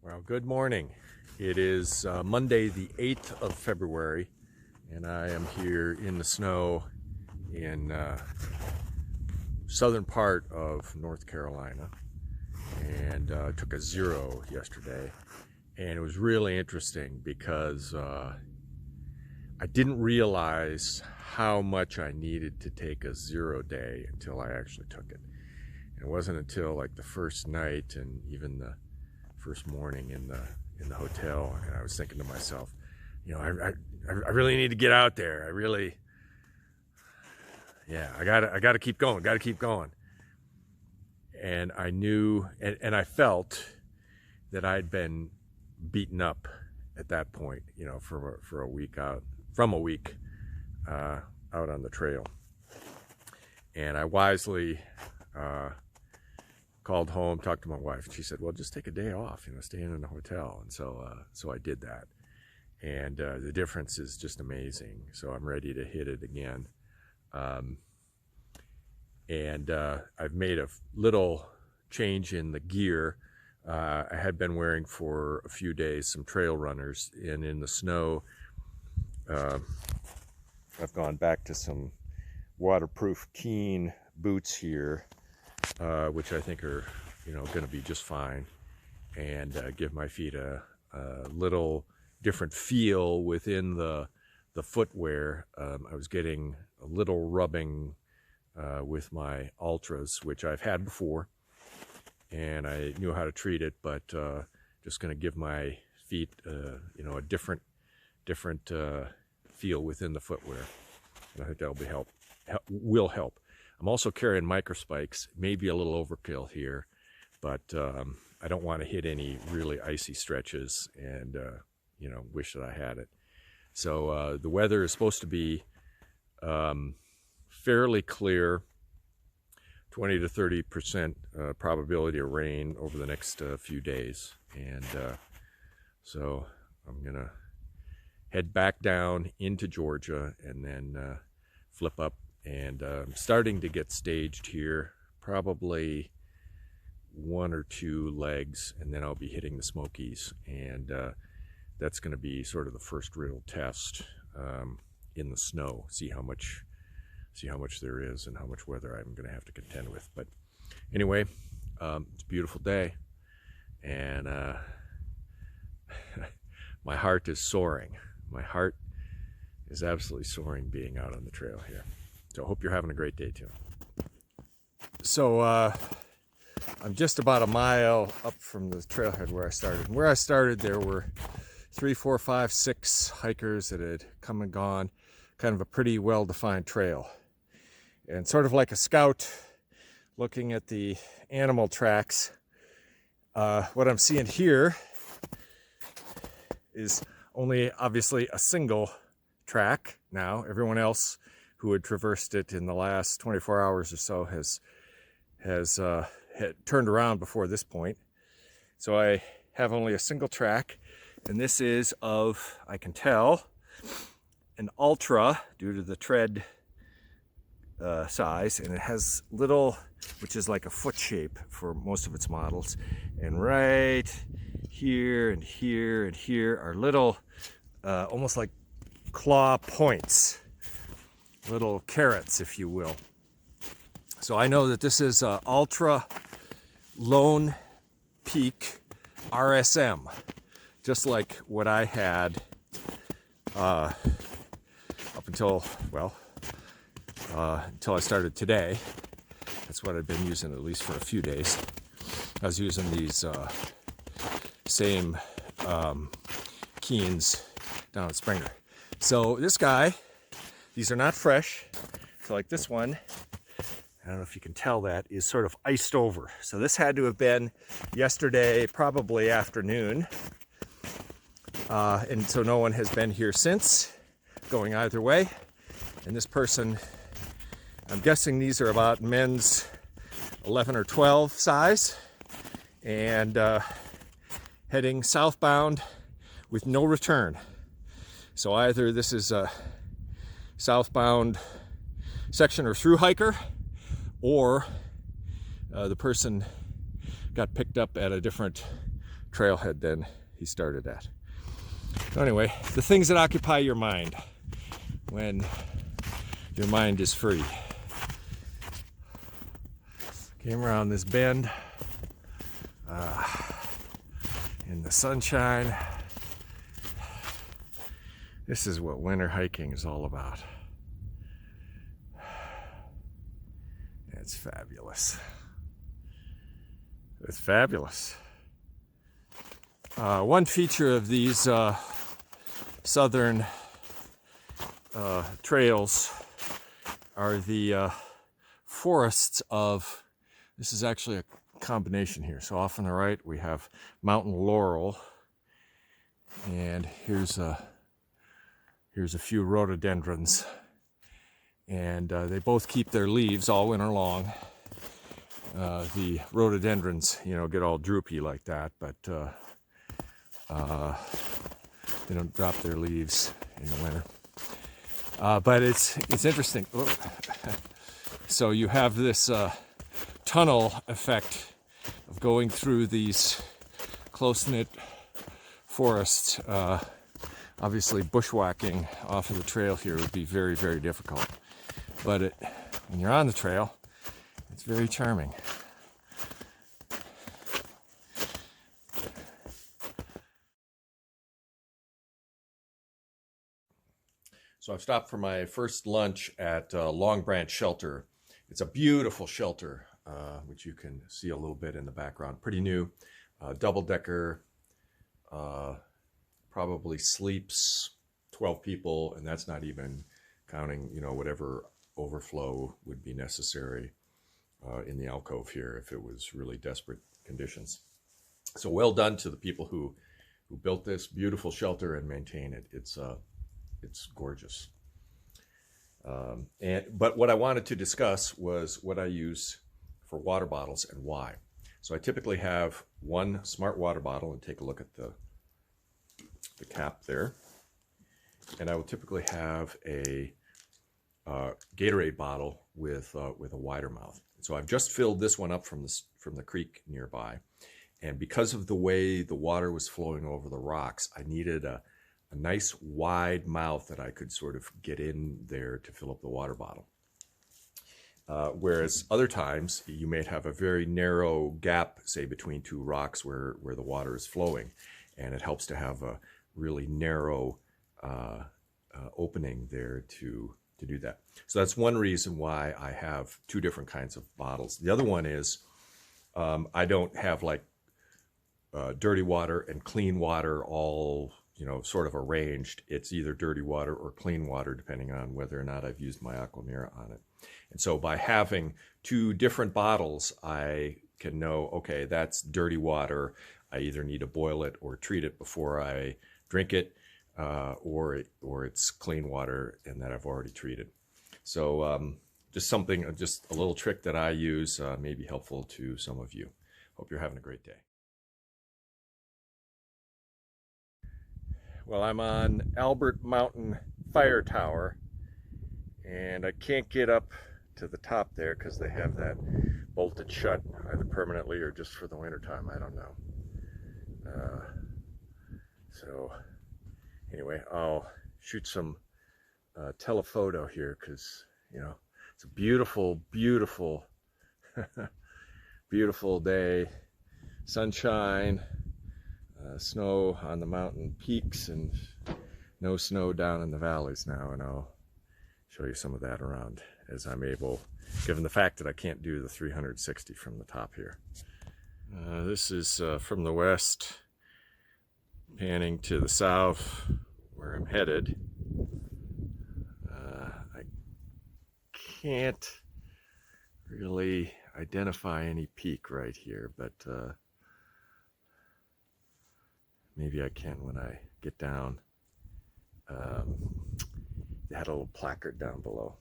Well, good morning. It is Monday, the 8th of February, and I am here in the snow in southern part of North Carolina, and took a zero yesterday. And it was really interesting because I didn't realize how much I needed to take a 0 day until I actually took it. And it wasn't until like the first night and even the first morning in the hotel, and I was thinking to myself, I really need to get out there. I gotta keep going. And I knew, and I felt that I'd been beaten up at that point, for a week out on the trail. And I wisely called home, talked to my wife, and she said, well, just take a day off, staying in a hotel. And so I did that. And the difference is just amazing. So I'm ready to hit it again. And I've made a little change in the gear. I had been wearing for a few days some trail runners, and in the snow, I've gone back to some waterproof Keen boots here, which I think are, going to be just fine, and give my feet a little different feel within the footwear. I was getting a little rubbing with my Altras, which I've had before, and I knew how to treat it, but just going to give my feet, a different feel within the footwear, and I think that'll will help. I'm also carrying microspikes, maybe a little overkill here, but I don't want to hit any really icy stretches, and wish that I had it. So the weather is supposed to be fairly clear, 20 to 30% probability of rain over the next few days, and so I'm gonna head back down into Georgia and then flip up. And I'm starting to get staged here, probably 1 or 2 legs, and then I'll be hitting the Smokies, and that's going to be sort of the first real test in the snow. See how much there is and how much weather I'm going to have to contend with. But anyway, it's a beautiful day, and my heart is soaring. My heart is absolutely soaring being out on the trail here. So I hope you're having a great day too. So I'm just about a mile up from the trailhead where I started. And where I started, there were 3, 4, 5, 6 hikers that had come and gone. Kind of a pretty well-defined trail. And sort of like a scout looking at the animal tracks, what I'm seeing here is only obviously a single track now. Everyone else who had traversed it in the last 24 hours or so has had turned around before this point. So I have only a single track, and this is of, I can tell, an Ultra due to the tread size, and it has little, which is like a foot shape for most of its models, and right here and here and here are little almost like claw points, little carrots, if you will. So I know that this is Ultra Lone Peak RSM, just like what I had up until I started today. That's what I've been using, at least for a few days. I was using these same Keens down at Springer. So this guy, these are not fresh. So like this one, I don't know if you can tell, that is sort of iced over. So this had to have been yesterday, probably afternoon. And so no one has been here since, going either way. And this person, I'm guessing these are about men's 11 or 12 size, and heading southbound with no return. So either this is a southbound section or through hiker, or the person got picked up at a different trailhead than he started at. So anyway, the things that occupy your mind when your mind is free. Came around this bend in the sunshine. This is what winter hiking is all about. It's fabulous. It's fabulous. One feature of these southern trails are the forests of, this is actually a combination here. So off on the right we have mountain laurel, and here's a few rhododendrons, and they both keep their leaves all winter long. The rhododendrons, get all droopy like that, but they don't drop their leaves in the winter. But it's interesting. So you have this tunnel effect of going through these close-knit forests. Obviously, bushwhacking off of the trail here would be very, very difficult. But when you're on the trail, it's very charming. So I've stopped for my first lunch at Long Branch Shelter. It's a beautiful shelter, which you can see a little bit in the background. Pretty new, double-decker, probably sleeps 12 people, and that's not even counting, whatever overflow would be necessary in the alcove here if it was really desperate conditions. So well done to the people who built this beautiful shelter and maintain it. It's gorgeous. But what I wanted to discuss was what I use for water bottles and why. So I typically have one smart water bottle, and take a look at the cap there. And I will typically have a Gatorade bottle with a wider mouth. So I've just filled this one up from the creek nearby, and because of the way the water was flowing over the rocks, I needed a nice wide mouth that I could sort of get in there to fill up the water bottle. Whereas other times you may have a very narrow gap, say between two rocks where the water is flowing, and it helps to have a really narrow opening there to do that. So that's one reason why I have two different kinds of bottles. The other one is I don't have like dirty water and clean water all sort of arranged. It's either dirty water or clean water, depending on whether or not I've used my Aquamira on it. And so by having two different bottles, I can know, okay, that's dirty water. I either need to boil it or treat it before I drink it, or it's clean water and that I've already treated. So just a little trick that I use may be helpful to some of you. Hope you're having a great day. Well, I'm on Albert Mountain Fire Tower, and I can't get up to the top there because they have that bolted shut either permanently or just for the wintertime. I don't know. So anyway, I'll shoot some telephoto here because, it's a beautiful, beautiful, beautiful day. Sunshine. Snow on the mountain peaks and no snow down in the valleys now, and I'll show you some of that around as I'm able, given the fact that I can't do the 360 from the top here. This is from the west, panning to the south where I'm headed. I can't really identify any peak right here, but maybe I can when I get down. They had a little placard down below.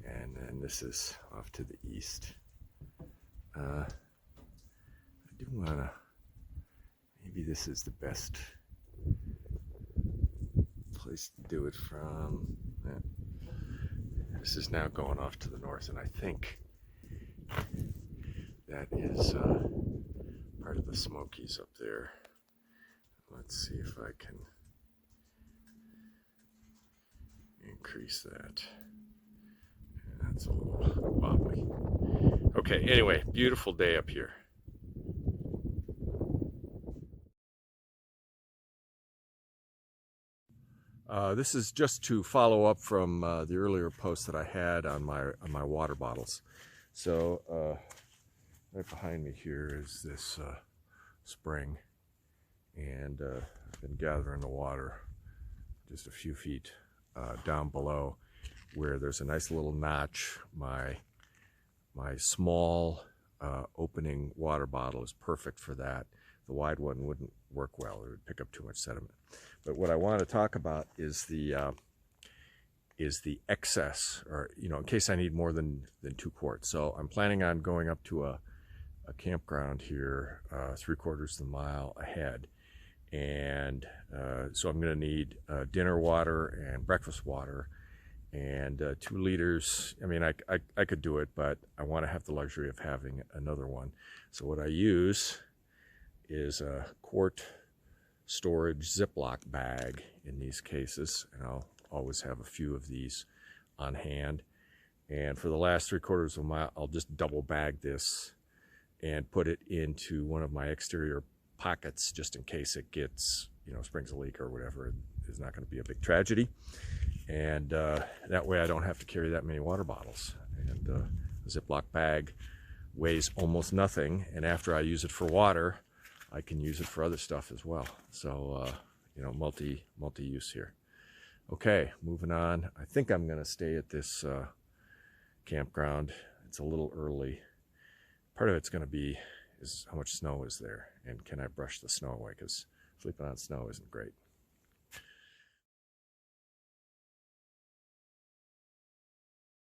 And then this is off to the east. I do want to, maybe this is the best place to do it from. This is now going off to the north, and I think that is part of the the Smokies up there. Let's see if I can increase that. That's a little wobbly. Okay, anyway, beautiful day up here. This is just to follow up from the earlier post that I had on my water bottles. So right behind me here is this spring, and I've been gathering the water just a few feet down below, where there's a nice little notch. My small opening water bottle is perfect for that. The wide one wouldn't work well; it would pick up too much sediment. But what I want to talk about is the excess, or in case I need more than 2 quarts. So I'm planning on going up to a campground here 3/4 of the mile ahead, and so I'm going to need dinner water and breakfast water, and 2 liters. I mean, I could do it, but I want to have the luxury of having another one. So what I use is a quart storage Ziploc bag in these cases, and I'll always have a few of these on hand. And for the last 3/4 of a mile, I'll just double bag this and put it into one of my exterior pockets, just in case it gets, springs a leak or whatever. It's not going to be a big tragedy, and that way I don't have to carry that many water bottles. And the Ziploc bag weighs almost nothing, and after I use it for water, I can use it for other stuff as well. So, multi-use here. Okay, moving on. I think I'm going to stay at this campground. It's a little early. Part of it's going to be is how much snow is there, and can I brush the snow away, because sleeping on snow isn't great.